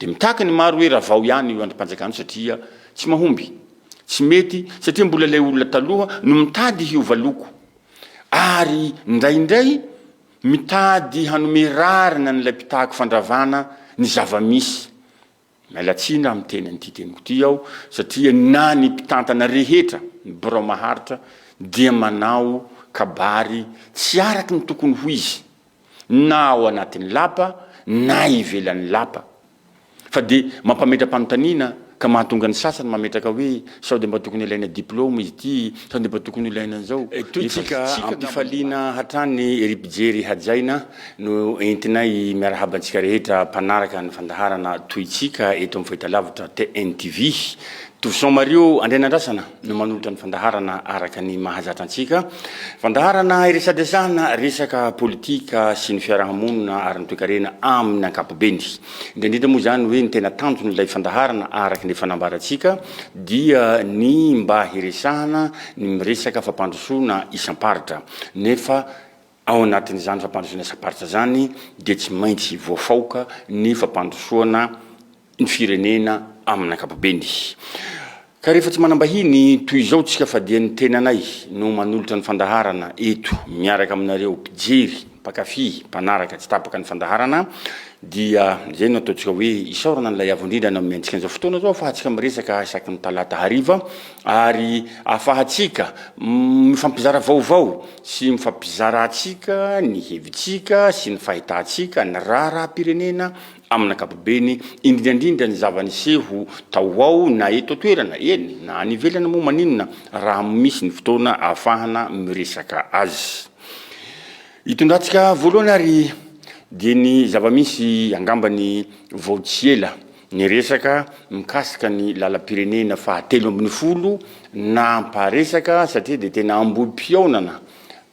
de mitaka ny maro hoe raha vao ihany io andrim-panjakana satria tsy mahomby tsy mety satria mbola lay olona taloha no mitady hiova loko ary ndraindray mitady hanome rarina n'ilay mpitahako fandravana ny zava-misy mialatsina amin'ny teny an'ity teniko ty aho satria na ny mpitantana rehetra ny borao maharitra dia manao kabary tsy araky ny tokony ho izy na ao anatin'ny lapa na ivelan'ny lapa fa de mampametra-panontaniana ka mahatonga ny sasany mametraka hoe sao de mba tokony ilaina diplôme izy ty sao de mba tokony ilaina an'izao toitsika ampifaliana hatrany ripijery hajaina no entinay miarahaba antsika rehetra mpanaraka ny fandaharana toitsika eto amin'ny fahitalavitra TNTV Toussaint Mario Andrianandrasana no manolotra ny fandaharana araka ny mahazatra antsika fandaharana iresadesana resaka politika sy ny fiarahamonina ary ny toe-karena amin'ny ankapobeny indrindra moa zany hoe ny tena tanjony ilay fandaharana araka ny fanambaratsika dia ny mba hiresahana ny miresaka fampandrosoana isam-paritra nefa ao anatin'izany fampandrosoana isam-paritra zany dia tsy maintsy voafaoka ny fampandrosoana ny firenena amin'ny ankapobeny ka rehefa tsy manambahiny toy izao tsika fa dia ny tenanay no manolotra ny fandaharana eto miaraka aminareo mpijery mpakafy mpanaraka tsy tapaka ny fandaharana dia zay no ataontsika hoe isaorana n'ilay avondrindra na miantsika an'izao fotoana zao afahantsika miresaka isaky ny talata hariva ary afahantsika mifampizara vaovao sy mifampizara atsika ny hevitsika sy ny fahitatsika ny raha-pirenena amin'ny ankapobeny indrindrandrindra ny zava-niseho tao ao na eto toerana eny na nivelana moa maninona raha misy ny fotoana ahafahana miresaka azy hitondratsika voalohany ary dia ny zava-misy angambany vao tsy ela ny resaka mikasika ny lalam-pirenena fahatelo ambin'ny folo na mparesaka satria dia tena ambohi-pionana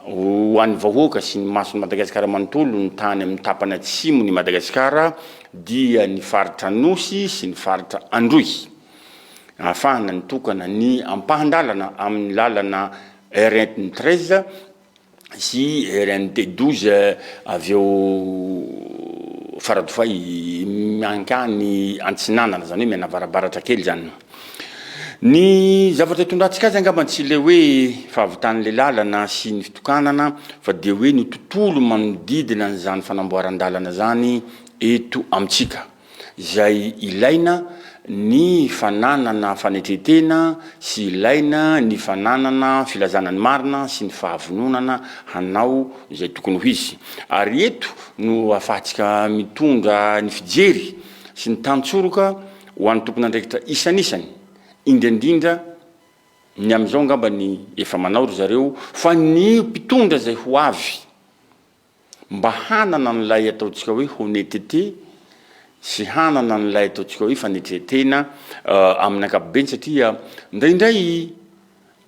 ho an'ny vahoaka sy ny mason'ny Madagasikara manontolo ny tany amin'ny tapany atsimo ny Madagasikara dia ny faritra Nosy sy ny faritra Androy ahafahana nitokana ny ampahandalana amin'ny lalana RN13 sy RNT12 avy eo faradofay miankany antsinanana zany hoe mianavarabaratra kely zany ny zavatra hitondratsika azy angamba tsy le hoe fahavitan'le lalana sy ny fitokanana fa dia hoe ny tontolo manodidina n'izany fanamboaran-dalana zany eto amintsika izay ilaina ny fananana fanetretena sy ilaina ny fananana filazana ny marina sy ny fahavononana hanao izay tokony ho izy ary eto no afahantsika mitondra ny fijery sy ny tantsoroka ho an'ny tompon'andraikitra isan'isany indrindra ny am'izao ngamba ny efa manao ry zareo fa ny mpitondra zay ho avy mba hanana n'ilay ataontsika hoe honnêteté sy hanana n'ilay ataontsika hoe fanetretena amin'ny ankapobeny satria ndraindray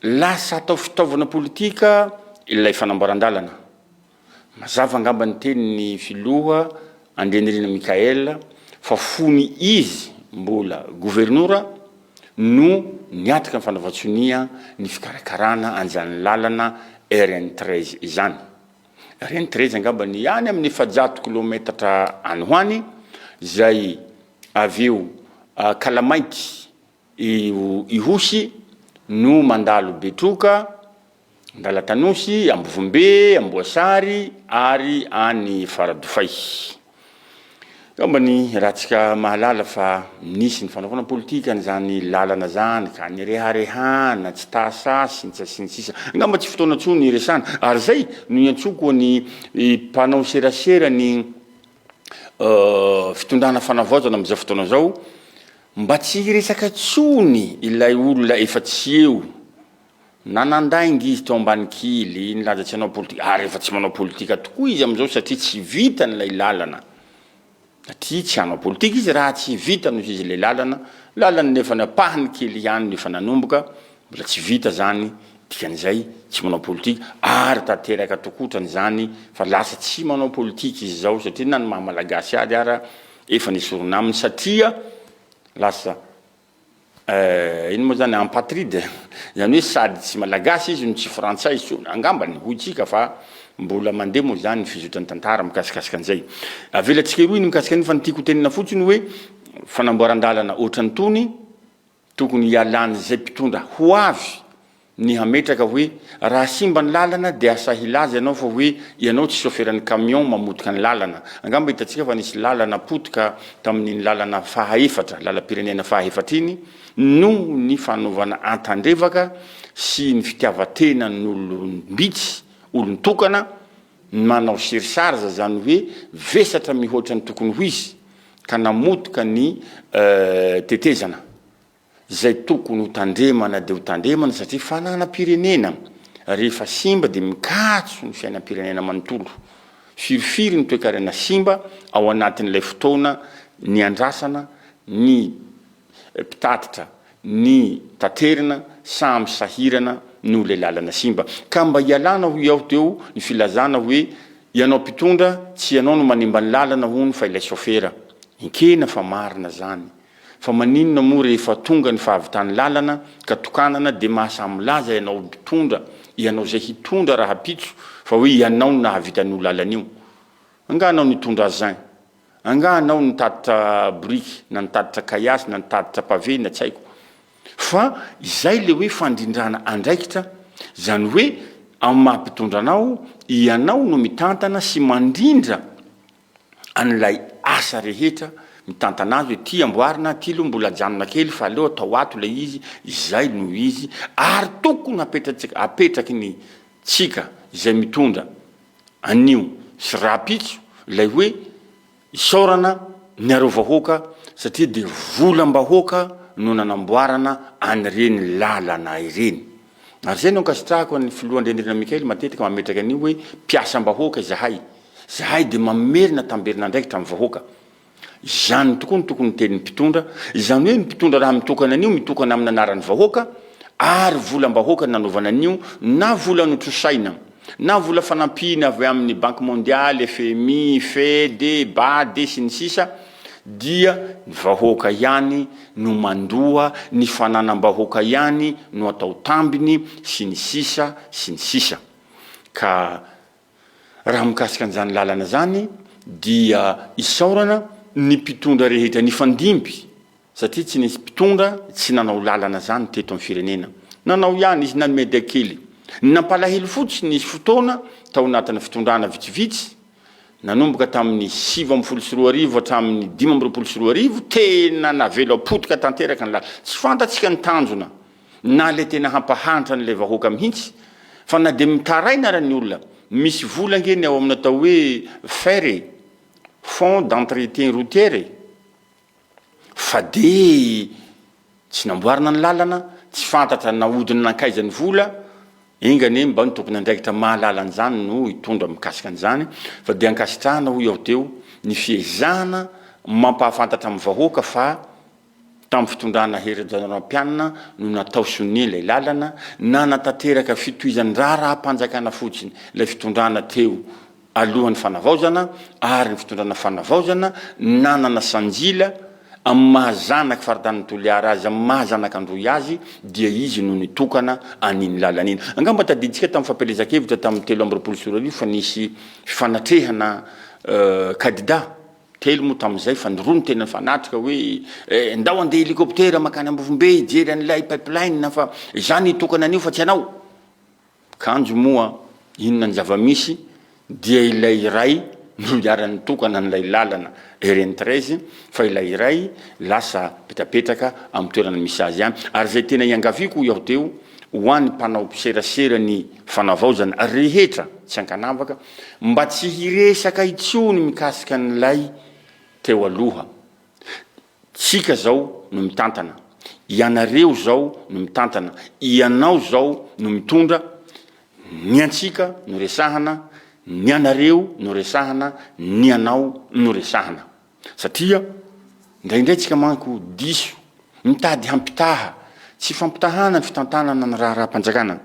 lasa atao fitaovana politika ilay fanamboaran-dalana mazava angamba ny teny ny filoha Andrianirina Mikaela fa fony izy mbola gouvernoura no niatrika ny fanavatsоnia ny fikarakarana an'izany lalana RN13 izany RN13 angamba ny any amin'ny 100 kilometatra any hoany zay avy eo Kalamaity Ihosy no mandalo Betroka Ndalatanosy Ambovombe Amboasary ary any Faradofay ngamba ny ratsika mahalala fa nisy ny fanaovana politika n'izany lalana zany ka ny reharehana tsy tasasy ny sisa ngamba tsy fotoana tsony resana ary zay no iantsoko ny mpanao serasera ny fitondrana fanavaozana amin'izao fotoana zao mba tsy resaka tsony ilay olona efa tsy eo nanandaingy izy tao ambany kily nilaza tsy hanao politika ary efa tsy manao politika tokoa izy am'izao satria tsy vita n'ilay lalana satria tsy hanao politika izy raha tsy vita noho izy le lalana nefa napahany kely ihany nefa nanomboka mbola tsy vita zany dikan'izay tsy manao politika ary tanteraka tokotrany zany fa lasa tsy manao politika izy zao satria na ny mahamalagasy ady ara efa nisorona aminy satria lasa ino moa zany ampatride zany hoe sady tsy malagasy izy no tsy frantsay angambany hoy tsika fa mbola mandeha moa zany ny fizotrany tantara mikasikasika an'izay avelatsika roa iny mikasika an'iny fa ny tiako tenena fotsiny hoe fanamboaran-dalana ohatrany tony tokony ialany zay mpitondra ho avy ny hametraka hoe raha simba ny lalana dia asahilazy ianao fa hoe ianao tsy chauffeuran'ny camion mamotika ny lalana. Angamba hitantsika fa nisy lalana potika tamin'ny lalana fahaefatra, lalam-pirenena fahaefatra iny no ny fanaovana antandrevaka sy ny fitiavatena n'olombitsy, olon-tokana manao serisarza zany hoe vesatra mihoatra ny tokony ho izy ka namotika ny tetezana zay tokony ho tandremana dia ho tandremana satria fananam-pirenena rehefa simba dia mikatso ny fiainam-pirenena manontolo. Firifiry ny toe-karena simba ao anatin'ilay fotoana ny andrasana, ny mpitatitra, ny taterina samy sahirana no le lalana simba. Ka mba ialana ho iaho teo ny filazana hoe ianao mpitondra tsy ianao no manimba ny lalana hono fa ilay chauffeur. Inkena fa marina zany. Fa maninona moa rehefa tonga ny fahavitany lalana ka tokanana dia mahasamylaza ianao mpitondra, ianao zay hitondra raha pitso fa hoe ianao no nahavitan'io lalana io. Anga anao nitondra zay. Anga anao nitatitra briky, na nitatitra kayasy, na nitatitra pavé, na tsy haiko. Fa izay le hoe fandrindrana andraikitra zany hoe amin'ny mahampitondra anao ianao no mitantana sy mandrindra an'ilay asa rehetra mitantana azy hoe ty amboarina ty lo mbola janona kely fa aleo atao ato le izy izay no izy ary tokony apetraky ny tsika izay mitondra anio sy rapitso lay hoe isaorana ny areo-vahoaka satria dia volam-bahoaka no nanamboarana an'ireny lalana ireny. Ary zay no ankasitrahako ny filohan-drendrena Mikaely matetika mametraka anio hoe mpiasam-bahoaka zahay dia mamerina tamberina andraikitra amin'ny vahoaka. Zany tokoa ny tokony tenin'ny mpitondra, izany hoe mpitondra raha mitokana anio mitokana amin'ny anaran'ny vahoaka ary volam-bahoaka nanaovana anio na vola notrosaina na vola fanampina avy amin'ny Banque mondiale, FMI, FED, BAD sy ny sisa dia ny vahoaka ihany no mandoa, ny fananam-bahoaka ihany no atao tambiny sy ny sisa sy ny sisa. Ka raha mikasika an'izany lalana zany dia isaorana ny mpitondra rehetra ny fandimby satria tsy nisy mpitondra tsy nanao lalana zany teto amin'ny firenena. Nanao ihany izy nanome kely. Nampalahelo fotsiny nisy fotoana tao anatin'ny fitondrana vitsivitsy nanomboka tamin'ny 7 hatramin'ny 5 tena navelo apotika tanteraka ny lalana. Tsy fantatsika ny tanjona na le tena hampahantra n'ilay vahoaka mihitsy fa na dia mitaraina raha ny olona misy vola ngeny ao amin'ny atao hoe FER, Fonds d'entretien routier, fa dia tsy namboarina ny lalana, tsy fantatra nahodiny nankaizany vola, engane mba ny tokony andraikitra mahalalan'izany no hitondra mikasika an'izany, fa dia ankasitrahana ho iaho teo ny fiezahana mampahafantatra amin'ny vahoaka fa tamin'ny fitondrana herin-janonam-pianina no natao sonia ilay lalana na natateraka fitohizan-draha-panjakana fotsiny ilay fitondrana teo alohan'ny fanavaozana ary ny fitondrana fanavaozana nanana sanjila amin'ny mahazanaka faritany toliara azy, amin'ny mahazanaka androy azy dia izy no nitokana an'iny lalana iny. Angamba tadiditsika tamin'ny fampelezan-kevitra tamin'ny 3 fa nisy fanatrehana kandida telo moa tamin'izay fa nyroa ny tena fanatrika hoe ndao andeha hélicoptère makany Ambovombe jery an'ilay pipeline fa izany hitokana an'io fa tsy anao. Kanjo moa inona ny zava-misy dia ilay iray no iarany tokana an'ilay lalana RN13 fa ilay iray lasa petrapetraka amin'ny toerana misy azy ihany. Ary zay tena iangaviko iaho teo ho an'ny mpanao serasera ny fanavaozana rehetra tsy ankanavaka mba tsy hiresaka itsony mikasika n'ilay teo aloha. Tsika zao no mitantana, ianareo zao no mitantana, ianao zao no mitondra, ny antsika no resahana, ny anareo no resahana, ny anao no resahana. Satria indraindray tsika manko diso mitady hampitaha, tsy fampitahana ny fitantanana ny raha-panjakana.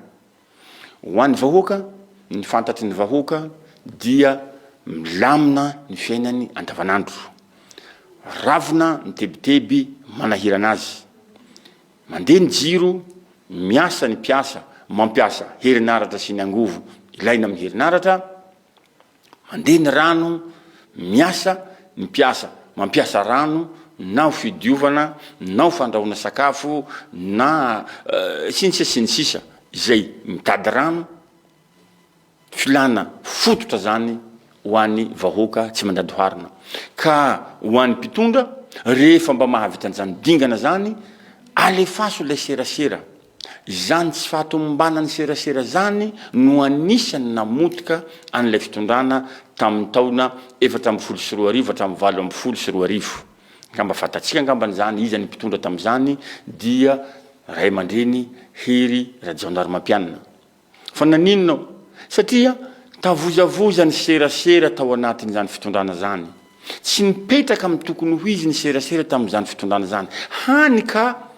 Ho an'ny vahoaka, ny fantatry ny vahoaka dia milamina ny fiainany andavanandro. Ravina ny tebiteby manahirana azy. Mandeha ny jiro, miasa ny mpiasa, mampiasa herinaratra sy ny angovo ilaina amin'ny herinaratra. Mandeha ny rano, miasa ny mpiasa, mampiasa rano, na fidiovana na fandrahoana sakafo na sinisisa zay mitady rano filana fototra zany ho an'ny vahoaka tsy mandady hoarina ka ho an'ny mpitondra rehefa mba mahavitan'izany dingana zany alefaso lay serasera zany tsy fahatomombanany serasera zany no anisany namotika an'ilay fitondrana tamin'ny taona 2024 hatramin'ny 2024 ngamba fatatsika ngambany zany izy ny mpitondra tamin'izany dia ray aman-dreny Hery Rajaonarimampianina fa naninonao satria tavozavoza ny serasera tao anatin'izany fitondrana zany tsy nipetraka amin'ny tokony ho izy ny serasera tamin'izany fitondrana zany hany ka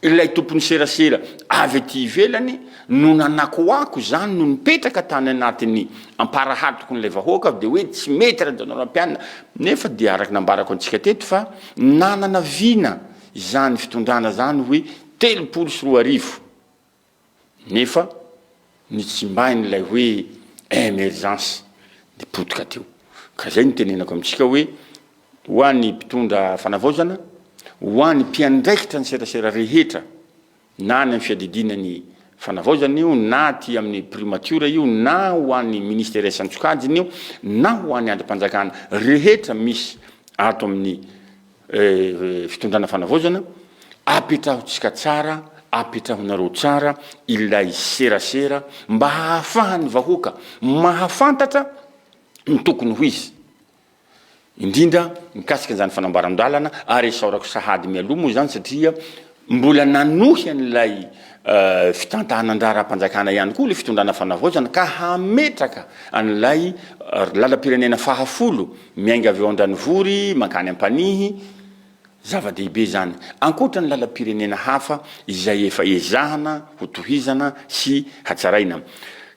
ilay tompony serasera avy ety ivelany no nanakoako zany no nipetraka tany anatin'ny amparahatoko n'ilay vahoaka dia hoe tsy mety Rajaonarimampianina nefa dia araky nambarako antsika teto fa nanana vina zany fitondrana zany hoe 340 nefa nitsimbain'ilay hoe emergence nipotika teo ka zay nitenenako amintsika hoe ho an'ny mpitondra fanavaozana ho an'ny mpiandraikitra ny serasera rehetra na ny fiadidinany fanavaozana io na ty amin'ny primature io na ho an'ny ministère santsokajiny io na ho an'ny andrim-panjakana rehetra misy ato amin'ny fitondrana fanavaozana apetrahotsika tsara apetrahonareo tsara ilay serasera mba hahafahan'ny vahoaka mahafantatra ny tokony ho izy indrindra mikasika an'izany fanambaran-dalana ary esaorako sahady mialomo zany satria mbola nanohy an'ilay fitantahanandrara-panjakana ihany koa le fitondrana fanavaozana ka hametraka an'ilay lalam-pirenena fahafolo miainga avy eo an-dranivory mankany ampanihy zava-dehibe zany ankoatra ny lalam-pirenena hafa izay efa ezahana ho tohizana sy hatsaraina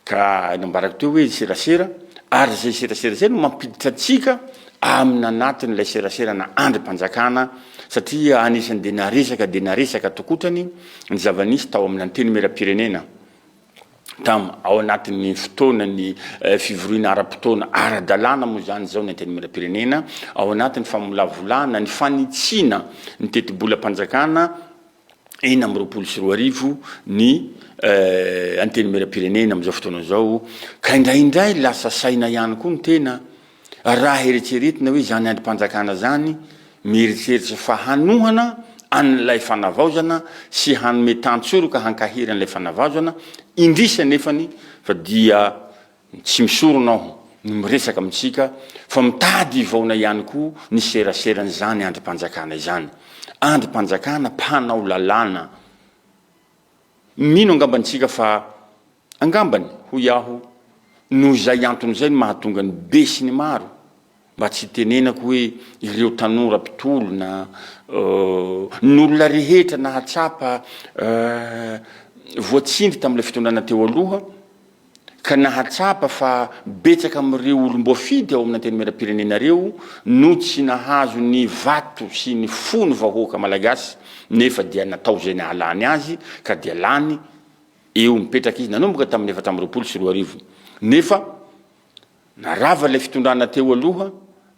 ka nambarako teo hoe serasera ary zay serasera zay no mampiditra atsika amin'ny anatin'ilay serasera na andrim-panjakana satria anisany de naresaka tokotrany ny zava-nisy tao amin'ny anteny meram-pirenena ao anatin'ny fotoanany fivoriana ara-potoana ara-dalàna moa zany zao ny anteny meram-pirenena ao anatin'ny famolavolana ny fanitsina ny teti-bolam-panjakana 424 ny anteny meram-pirenena am'izao fotoana zao ka indraindray lasa saina ihany koa ny tena raha eritreretina hoe zany andrim-panjakana zany mieritseritsy fa hanohana an'ilay fanavaozana sy hanome tantsoroka hankahira an'ilay fanavaozana indrisa nefany fa dia tsy misoronao no miresaka amintsika fa mitady vaona ihany koa ny seraseran'izany andrim-panjakana izany andrim-panjakana mpanao lalàna mino angambantsika fa angambany ho iaho no zay anton'izay no mahatonga ny be sy ny maro mba tsy tenenako hoe ireo tanora mpitolona n'olona rehetra nahatsapa voatsindry tamin'ilay fitondrana teo aloha ka nahatsapa fa betsaka amin'ireo olom-boafidy ao amin'ny anteny meram-pirenenareo no tsy nahazo ny vato sy ny fo ny vahoaka malagasy nefa dia natao zay nahalany azy ka dia lany eo mipetraka izy nanomboka tamin'ny 424 nefa narava ilay fitondrana teo aloha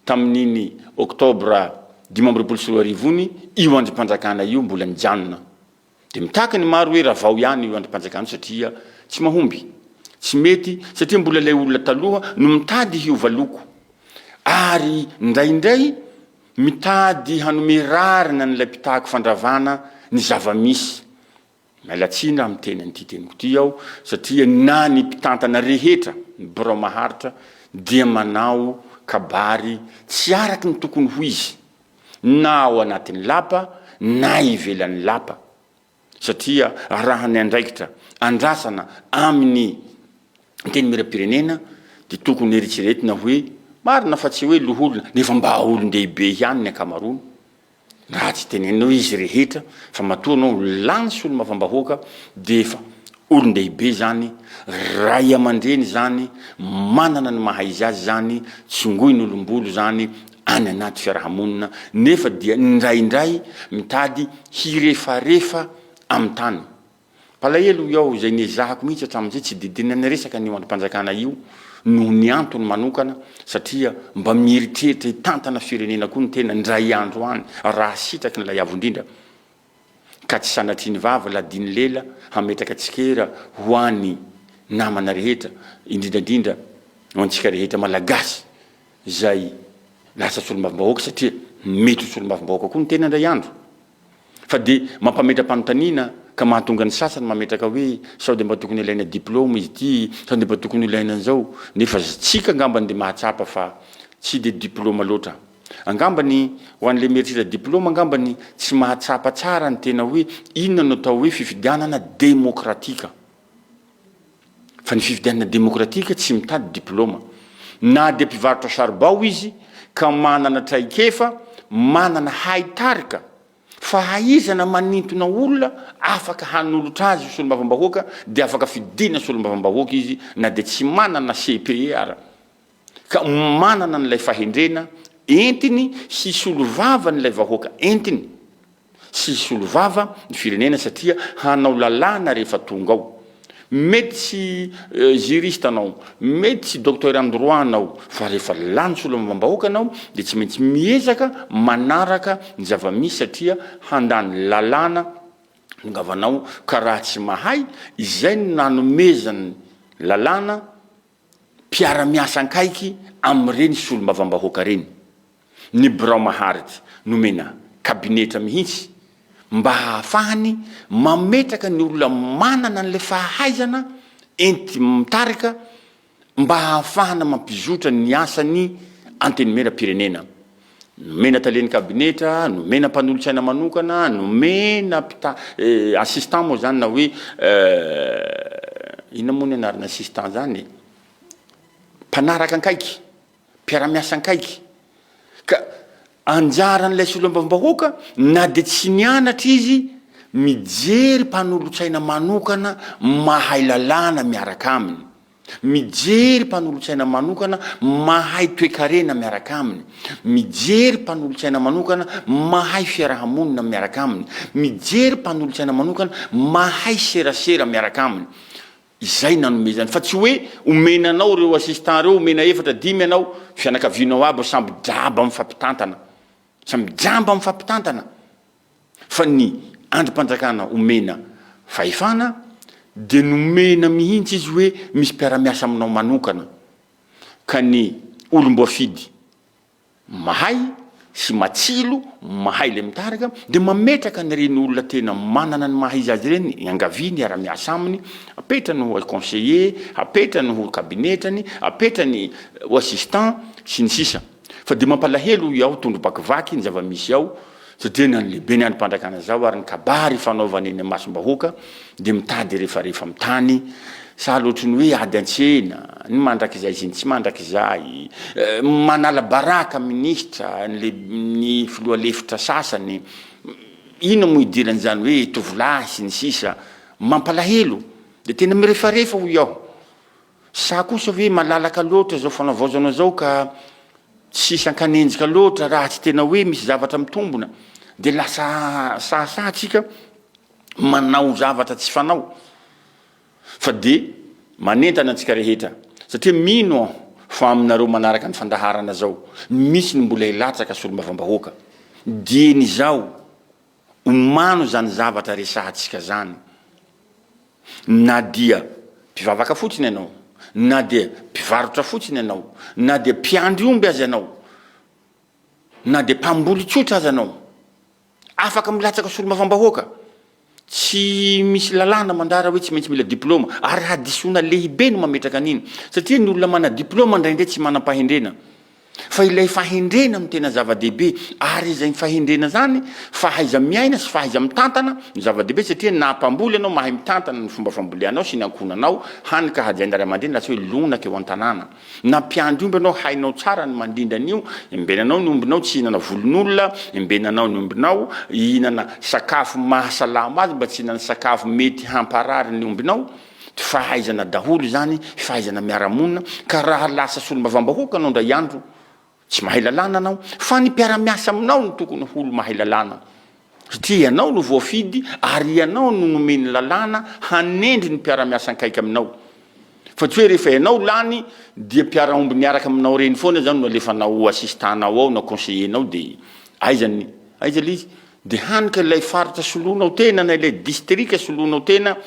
tamin'iny oktobra 524 io andrim-panjakana io mbola nijanona dia mitaka ny maro hoe raha vao ihany io andrim-panjakana satria tsy mahomby tsy mety satria mbola ilay olona taloha no mitady hiova loko ary ndraindray mitady hanome rarina n'ilay mpitahako fandravana ny zava-misy mialatsina amin'ny tenanyity teniko ty aho satria na ny mpitantana rehetra ny birao maharitra dia manao kabary tsy araky ny tokony ho izy na ao anatin'ny lapa na ivelan'ny lapa satria raha ny andraikitra andrasana amin'ny teny meram-pirenena dia tokony eritreretina hoe marina fa tsy hoe loholona nefa mba olon-dehibe ihany ny ankamaroany raha tsy tenenao izy rehetra fa matoa anao lany sy olo mafambahoaka dia efa olon-dehibe zany ray aman-dreny zany manana ny mahaizy azy zany tsongoy ny olombolo zany any anaty fiarahamonina nefa dia indraindray mitady hirefarefa amin'ny tany palahelo iaho zay niezahako mihitsy hatramin'izay tsy didinany resaka nio andrim-panjakana io noho ny antony manokana satria mba mieritreritra hitantana firenena koa ny tena ndray andro any raha sitraky ny lay avo indrindra ka tsy sanatriny vava la diny lela hametraka tsikera ho any namana rehetra indrindrandrindra ho antsika rehetra malagasy zay lasa solombavam-bahoaka satria mety solombavam-bahoaka koa ny tena ndray andro fa de mampametra-panontaniana ka mahatonga ny sasany mametraka hoe sao de mba tokony ilaina diplôme izy ty sao de mba tokony ilaina an'izao nefa tsika angambany de mahatsapa fa tsy de diplôme loatra angambany ho an'le mieritretra diplôme angambany tsy mahatsapa tsara ny tena hoe inona no atao hoe fifidianana demokratika fa ny fifidianana demokratika tsy mitady diplôma na de mpivarotra saribao izy ka manana traikefa manana haitarika fa haizana manintona olona afaka hanolotra azy solombavam-bahoaka de afaka fidina solombavam-bahoaka izy na de tsy manana CPR ka manana n'ilay fahendrena entiny sy solovava n'ilay vahoaka entiny sy solovava ny firenena satria hanao lalàna rehefa tonga ao mety sy juriste anao mety sy docteur en droit anao fa rehefa lany solombavam-bahoaka anao de tsy maintsy miezaka manaraka ny zava-misy satria handany lalàna nongavanao ka raha tsy mahay izay no nanomezany lalàna mpiara-miasa ankaiky am'ireny solombavam-bahoaka reny ny Birao Maharitra nomena kabinetra mihitsy mba hahafahany mametraka ny olona manana n'le fahaizana enti mitarika mba hahafahana mampizotra ny asany antenimera-pirenena nomena taleny kabinetra nomena mpanolotsaina manokana nomena assistant moa zany na hoe ina moa ny anarana assistant zany mpanaraka ankaiky mpiara-miasa ankaiky ka anjaran'ilay solombavam-bahoaka na de tsy nianatra izy mijery mpanolotsaina manokana mahay lalàna miaraka aminy mijery mpanolotsaina manokana mahay toe-karena miaraka aminy mijery mpanolotsaina manokana mahay fiarahamonina miaraka aminy mijery mpanolotsaina manokana mahay serasera miaraka aminy izay nanomezany fa tsy hoe omenanao reo assistant reo omena efatra dimy anao fianakavianao aby samby jamba mifampitantana samby jamba mifampitantana fa ny androm-pandrakana omena fahefana de nomena mihitsy izy hoe misy mpiara-miasa aminao manokana ka ny olom-boafidy mahay sy matsilo mahay le mitarika de mametraka nyreny olona tena manana ny mahaizy azy reny angaviny iara-miasa aminy apetrany ho conseiller apetrany ho kabinetrany apetrany ho assistant sy ny sisa fa de mampalahelo iaho tondro-bakivaky ny zava-misy ao satria ny lehibe ny androm-pandrakana zao ary ny kabary fanaovany eny masom-bahoaka de mitady rehefa mitany sa loatra ny hoe ady antsena ny mandrakizay sy ny tsy mandrakizay manala baraka ministra ny filoha lefitra sasany ino mo idiran'izany hoe tovolahy sy ny sisa mampalahelo de tena mirefarefa ho iaho sa kosa hoe malalaka loatra zao fanavaozana zao ka tsisy ankanenjika loatra raha tsy tena hoe misy zavatra mitombona de lasa sahasahatsika manao zavatra tsy fanao fa de manentana antsika rehetra satria mino fa aminareo manaraka ny fandaharana zao misy ny mbola ilatsaka solombavam-bahoaka dieny zao omano zany zavatra resahatsika zany na dia mpivavaka fotsiny ianao na dia mpivarotra fotsiny ianao na dia mpiandry omby azy ianao na dia mpamboly tsotra azy ianao afaka milatsaka solombavam-bahoaka tsy misy lalàna mandara hoe tsy maintsy mila diplôma ary hadisona lehibe no mametraka an'iny satria ny olona mana diplôma indraindray tsy manam-pahendrena fa ilay fahendrena no tena zava-dehibe ary izay fahendrena zany fahaiza miaina sy fahaiza mitantana no zava-dehibe satria na mpamboly anao mahay mitantana ny fomba famboleanao sy ny ankonanao hany ka hajaindray aman-dreny laha tsy hoe lonaka eo an-tanàna na mpiandry omby anao hainao tsara ny mandrindra an'io embenanao ny ombinao tsy hihinana volon'olona embenanao ny ombinao hihinana sakafo mahasalama azy mba tsy hihinana sakafo mety hamparary ny ombinao fahaizana daholo zany fahaizana miaramonina ka raha lasa solombavam-bahoaka anao ndray andro tsy mahay lalàna anao fa ny mpiara-miasa aminao no tokony holo mahay lalàna satria ianao no voafidy ary ianao no nomeny lalàna hanendry ny mpiara-miasa ankaiky aminao fa tsy hoe rehefa ianao lany dia mpiara-omby miaraka aminao reny foana zany no alefanao assistanao ao na conseillernao de aiza izy de hanika ilay faritra solonao tena na ilay district solonao tena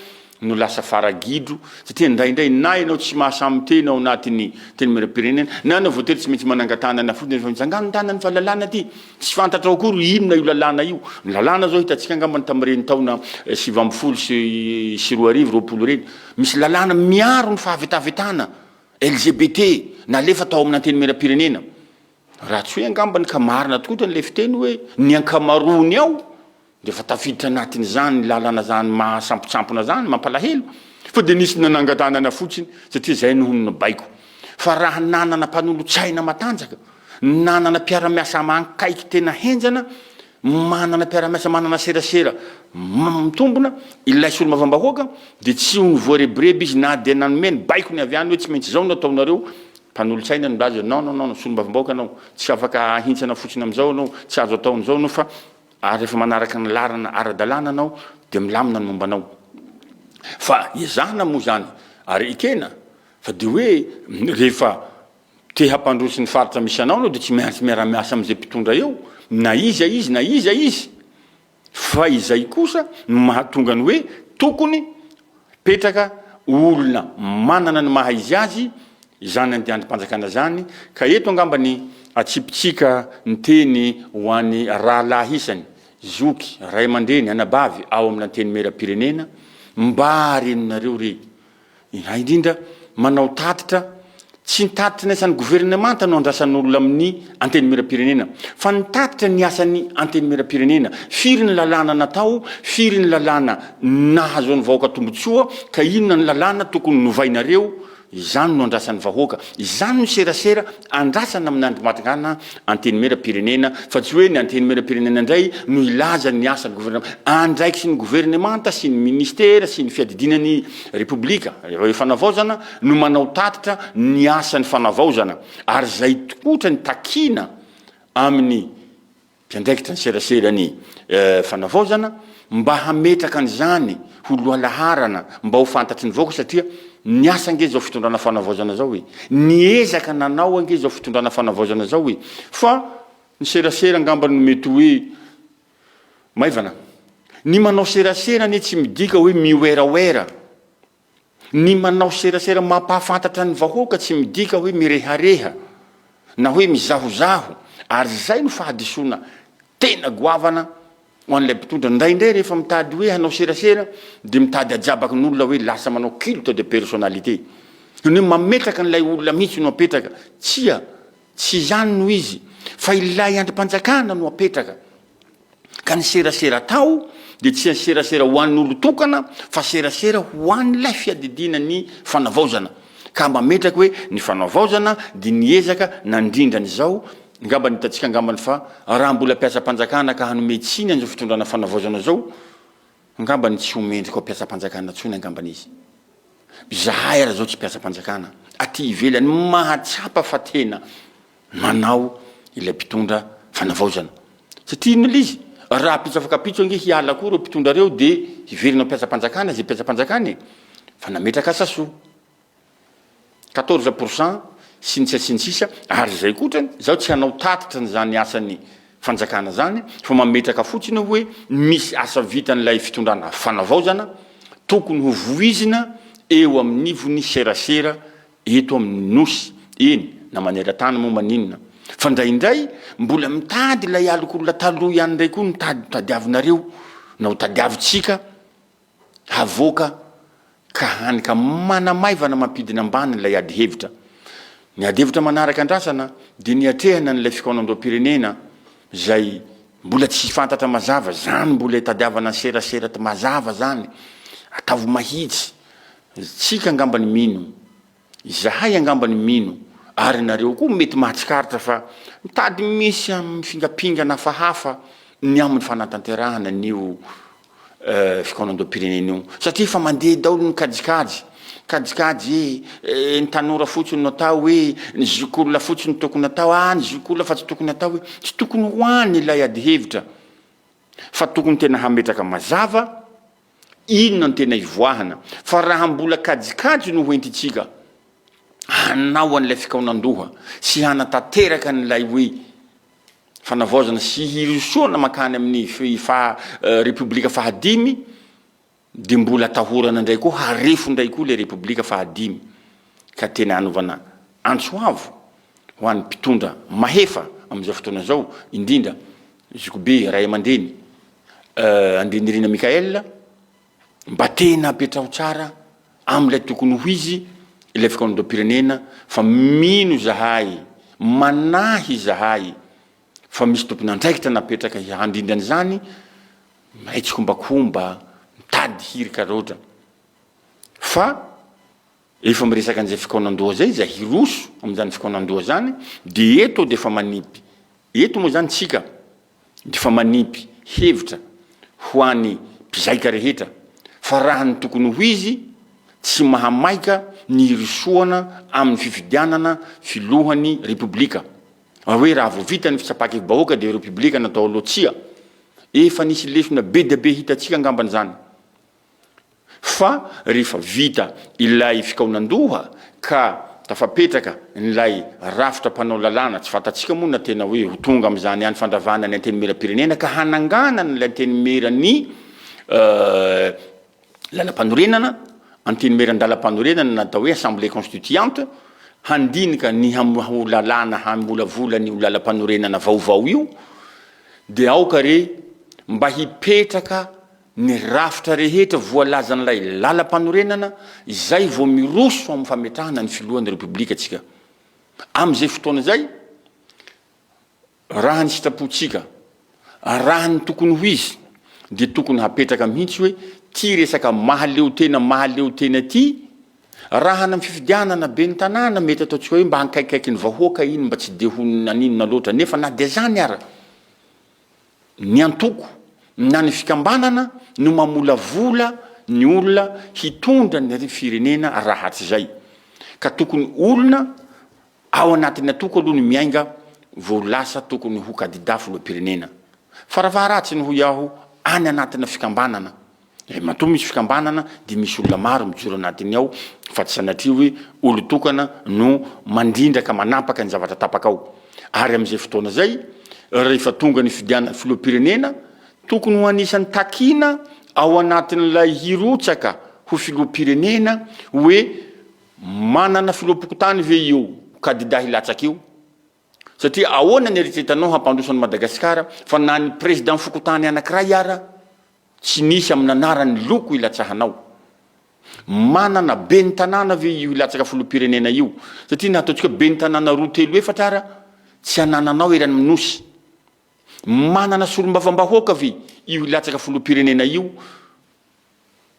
no lasa faragidro satria indraindray na ianao tsy mahasamy tena ao anatin'ny teny miram-pirenena na anao voatery tsy maintsy manangatanana fotiny mitsangano tanany fa lalàna ty tsy fantatra akory inona io lalàna io lalàna zao hitantsika angambany tamin'ireny taona 70 sy 2020 reny misy lalàna miaro ny fahavetavetana LGBT na lefa tao amin'ny anteny miram-pirenena raha tsy hoe angambany ka marina tokotra ny le fiteny hoe ny ankamarony ao de fa tafiditra anatiny zany lalàna zany mahasamposampona zany mampalahelo fa de nisy nanangatanana fotsiny satria zay nohon'ny baiko fa raha nanana mpanolotsaina matanjaka nanana mpiara-miasa mankaiky tena henjana manana mpiara-miasa manana serasera mitombona ilay solomavambahoaka de tsy ho voarebreby izy na de nanomeny baiko ny avy any hoe tsy maintsy zao no ataonareo mpanolotsaina no laza non solomavambahoaka anao tsy afaka hintsana fotsiny am'izao anao tsy azo ataon'izao anao fa rehefa manaraka ny larana ara-dalàna anao de milamina ny mombanao fa iazahana moa zany ary ikena fa de hoe rehefa te hampandroso ny faritra misy anao anao de tsy maintsy miara-miasa am'izay mpitondra eo na iza izy fa izay kosa no mahatonga ny hoe tokony petraka olona manana ny maha izy azy zany andiandrim-panjakana zany ka eto angambany atsipitsika ny teny ho an'ny rahalahy isany zoky ray aman-dreny anabavy ao amin'ny anteny miram-pirenena mba renonareo re indrindra manao tatitra tsy nitatitra ny asan'ny gouvernemanta no andrasan'olona amin'ny anteny miram-pirenena fa nitatitra ny asan'ny anteny miram-pirenena firy ny lalàna natao firy ny lalàna nahazo ny vahoaka tombotsoa ka inona ny lalàna tokony novainareo izany no andrasan'ny vahoaka izany no serasera andrasana amin'ny andrimatikana anteny miram-pirenena fa tsy hoe ny anteny miram-pirenena indray no ilaza ny asan'ny gouvernemanta andraiky sy ny gouvernemanta sy ny ministera sy ny fiadidinan'ny republika fanavaozana no manao tatitra ny asan'ny fanavaozana ary zay tokotra ny takina amin'ny mpiandraikitra ny serasera ny fanavaozana mba hametraka an'izany ho loalaharana mba ho fantatry ny vahoaka satria ny asa ange zao fitondrana fanavaozana zao hoe niezaka nanao ange zao fitondrana fanavaozana zao hoe fa ny serasera angambany mety hoe maivana ny manao serasera ny tsy midika hoe mioeraoera ny manao serasera mampahafantatra ny vahoaka tsy midika hoe mirehareha na hoe mizahozaho ary zay no fahadisoana tena goavana ho an'ilay mpitondra ndraindray rehefa mitady hoe hanao serasera de mitady ajabaky n'olona hoe lasa manao culte de personnalité ny mametraka n'ilay olona mihitsy no apetraka tsy zany no izy fa ilay andrim-panjakana no apetraka ka ny serasera tao de tsy serasera ho an'olo tokana fa serasera ho an'ilay fiadidina ny fanavaozana ka mametraka hoe ny fanavaozana de niezaka nandrindranyzao ngamba nitatsika ngambany fa raha mbola mpiasa-panjakana ka hanome tsiny an'izao fitondrana fanavaozana zao ngambany tsy homendrika ao mpiasa-panjakana tsony angambany izy zahay raha zao tsy mpiasa-panjakana aty ivelany mahatsapa fa tena manao ilay mpitondra fanavaozana satria ino lizy raha pitso afaka pitso ange hiala koa reo mpitondra reo de hiverinao mpiasa-panjakana zay mpiasa-panjakana fa nametraka saso 14% sy ny sisa ary zay kotrany zao tsy hanao tatitra ny zany asan'ny fanjakana zany fa mametraka fotsiny hoe misy asa vitan'ilay fitondrana fanavaozana tokony ho voizina eo amin'ny nivony serasera eto amin'ny nosy eny na maneran-tany moa maninona fa ndraindray mbola mitady ilay alok'olona taloha ihany ndray koa mitady tadiavinareo na ho tadiavitsika havoaka ka hanika manamaivana mampidina ambany ilay ady hevitra ny ady hevitra manaraka andrasana de niatrehana n'ilay fikonam-pirenena zay mbola tsy fantatra mazava zany mbola tadiavana serasera ty mazava zany atavo mahitsy tsika angambany mino izahay angambany mino ary nareo koa mety mahatsikaritra fa mitady misy mifingapingana hafahafa ny amin'ny fanatanterahana nio fikonam-pirenena io satria fa mandeha daolo ny kajikajy ny tanora fotsiny no atao hoe ny zokolona fotsiny tokony atao ny zokolona fa tsy tokony atao hoe tsy tokony ho any ilay ady hevitra fa tokony tena hametraka mazava inona no tena ivoahana fa raha mbola kajikajy no hoentitsika hanao an'ilay fikaonandoha sy hanatanteraka an'ilay hoe fanavaozana sy hirosoana makany amin'ny repoblika fahadimy de mbola tahorana ndray koa harefo ndray koa le repoblika fahadimy ka tena hanovana antsoavo ho an'ny mpitondra mahefa amin'izao fotoana zao indrindra Zikobe Ray Aman-dreny Andrinirina Mikael mba tena apetrao tsara am'ilay tokony ho izy ilay fikaonandom-pirenena fa mino zahay manahy zahay fa misy tompon'andraikitra napetraka handrindrany zany mahay tsy kombakomba mitady hirika roatra fa efa miresaka an'izay fikaonandoha zay zay hiroso amin'izany fikaonandoha zany de eto de fa manipy eto moa zany tsika de fa manipy hevitra ho an'ny mpizaika rehetra fa raha ny tokony ho izy tsy mahamaika ny hirosoana amin'ny fifidianana filohan'ny repoblika hoe raha vao vita ny fitsapakem-bahoaka de repoblika natao aloatsia efa nisy lesona be de be hitatsika angambany zany fa rehefa vita ilay fikaonandoha ka tafapetraka nilay rafitra mpanao lalàna tsy fatatsika moa na tena hoe ho tonga am'izany any fandravana ny antenimeram-pirenena ka hanangana ny antenimeran'ny lalam-panorenana antenimeran-dalam-panorenana natao hoe assemblée constituante handinika ny ho lalàna hambolavola ny lalam-panorenana vaovao io de aoka re mba hipetraka ny rafitra rehetra voalaza n'ilay lalam-panorenana izay vo miroso amin'ny fametrahana ny filohan'ny repoblika atsika am'izay fotoana zay raha ny sitrapotsika raha ny tokony ho izy de tokony hapetraka mihitsy hoe ty resaka mahaleo tena ty raha na fifidianana be ny tanàna mety ataotsika hoe mba hankaikaiky ny vahoaka iny mba tsy de ho naninona loatra nefa na de zany ara ny antoko na ny fikambanana no mamolavola ny olona hitondra ny firenena rahatsy zay ka tokony olona ao anatin'ny atoko aloha ny miainga vo lasa tokony ho kandida filoham-pirenena faravaharatsy ny ho iaho any anatina fikambanana matoa misy fikambanana de misy olona maro mijoro anatiny ao fa tsy sanatria hoe olo tokana no mandrindraka manapaka ny zavatra tapaka ao ary am'izay fotoana zay rehefa tonga ny fidiana filoham-pirenena tokony ho anisan'ny takina ao anatin'ilay hirotsaka ho filoham-pirenena hoe manana filoham-pokotany ve io kandida hilatsaka io satria ahoana ny eritreretanao hampandrosan'ny Madagasikara fa na ny président fokotany anankiray ara tsy nisy amin'ny anarany loko ilatsahanao manana be ny tanàna ve io ilatsaka filoham-pirenena io satria nataotsika be ny tanàna roa telo efatra ara tsy anananao erany minosy manana solombavambahoaka ve io ilatsaka filoham-pirenena io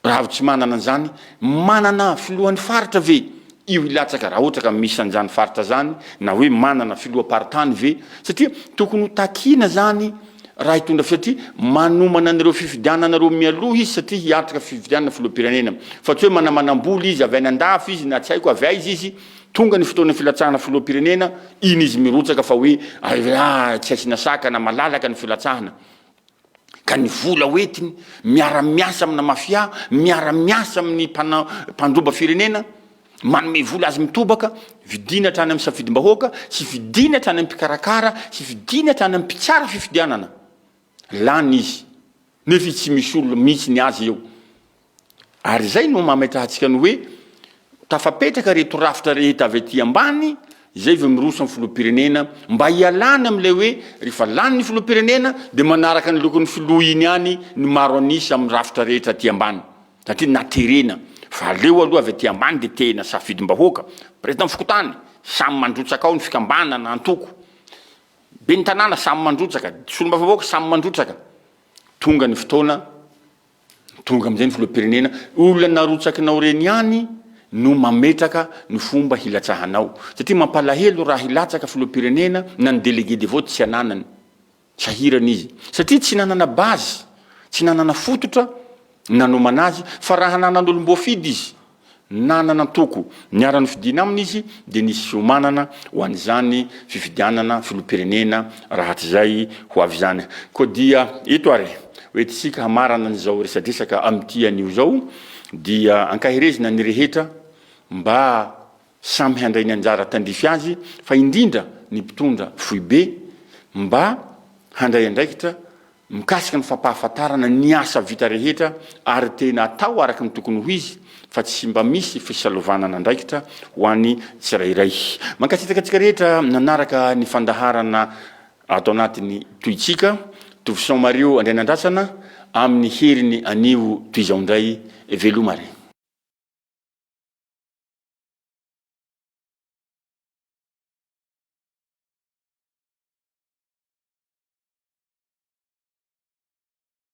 raha tsy manana an'izany manana filohan'ny faritra ve io ilatsaka raha ohatra ka misy an'izany faritra zany na hoe manana filoham-paritany ve satria tokony ho takina zany raha hitondra satria manomana an'ireo fifidiananareo mialoha izy satria hiatrika fifidianana filoham-pirenena fa tsy hoe manamanam-boly izy avy any andafy izy na tsy haiko avy aiza izy tonga ny fotoana filatsahana filoham-pirenena iny izy mirotsaka fa hoe tsy aisina saka na malalaka ny filatsahana ka ny vola hoetiny miara-miasa amina mafia miara-miasa amin'ny mpandroba firenena manome vola azy mitobaka vidina hatrany amin'ny safidim-bahoaka sy vidina hatrany amin'ny mpikarakara sy vidina hatrany amin'ny mpitsara fifidianana lany izy nefa tsy misy olona mihitsy ny azy eo ary zay no mametrahantsika ny hoe tafapetraka reto rafitra rehetra avy aty ambany zay ve miroso amin'ny filoham-pirenena mba hialana am'ilay hoe rehefa lany ny filoham-pirenena de manaraka ny lokon'ny filoha iny any ny maro anisy amin'ny rafitra rehetra aty ambany satria naterena fa aleo aloha avy aty ambany de tena safidim-bahoaka président fokotany samy mandrotsaka ao ny fikambanana antoko be ny tanàna samy mandrotsaka solombavambahoaka samy mandrotsaka tonga ny fotoana tonga am'izay ny filoham-pirenena olona narotsakinao reny any no mametraka ny fomba hilatsahanao satria mampalahelo raha hilatsaka filoham-pirenena na ny délégué de vote tsy ananany sahirana izy satria tsy nanana base tsy nanana fototra nanomana azy fa raha nanan'olom-boafidy izy nanana toko niara-ny fidina aminy izy de nisy fiomanana ho an'izany fifidianana filoham-pirenena rahatsy zay ho avy zany koa dia ito ary hoe tsika hamarana n'izao resadresaka am'ty anio zao dia ankahirezina ny rehetra mba samy handray ny anjara tandrify azy fa indrindra ny mpitondra foibe mba handray andraikitra mikasika ny fampahafantarana ny asa vita rehetra ary tena atao araky ny tokony ho izy fa tsy mba misy fisalovanana andraikitra ho an'ny tsirairay. Mankasitraka atsika rehetra nanaraka ny fandaharana ato anatin'ny toitsika Tovision Mario Andrianandrasana amin'ny heriny anio toizao indray velomare.